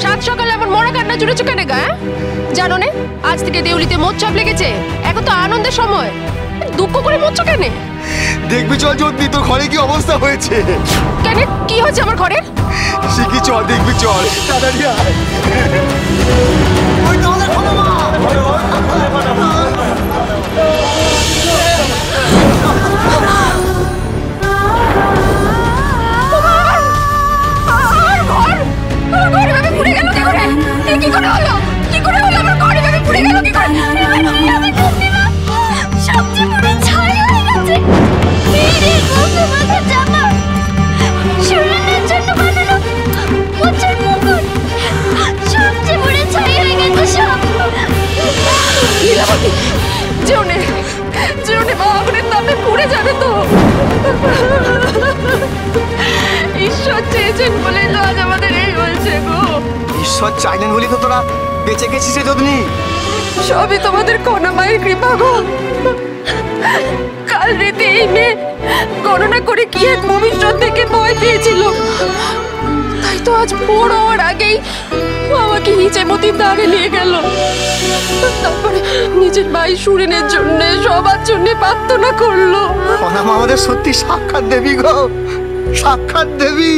সাত সকালে এমন মরা কান্না জুড়েছো কেন গা? জানো না আজ থেকে দেউলিতে মোট চাপ লেগেছে। এখন তো আনন্দের সময়, দুঃখ করে মরছো কেন? দেখবি চল জ্যোতি, তোর ঘরে কি অবস্থা হয়েছে। কেন কি হয়েছে আমার ঘরের? শিখি চল, দেখবি চল তাড়াতাড়ি আয়। ওই তোমাদের ঘরে মা। ঈশ্বর চেয়েছেন বলে তো আজ আমাদের এই হয়েছে গো। ঈশ্বর চাইলেন বলি তো তোরা বেঁচে গেছিস রে যদুনি। সবই তোমাদের কণা মায়ের কৃপা গো। কাল রাতে এই মেয়ে গণনা করে কি এক ভবিষ্যৎ থেকে ভয় পেয়েছিল, তাই তো আজ ভোর হওয়ার আগেই আমাকে নিচে মতির দ্বারে নিয়ে গেল। তারপরে নিজের ভাই সুরেনের জন্য সবার জন্য প্রার্থনা করলো। আমাদের সত্যি সাক্ষাৎ দেবী গো, সাক্ষাৎ দেবী।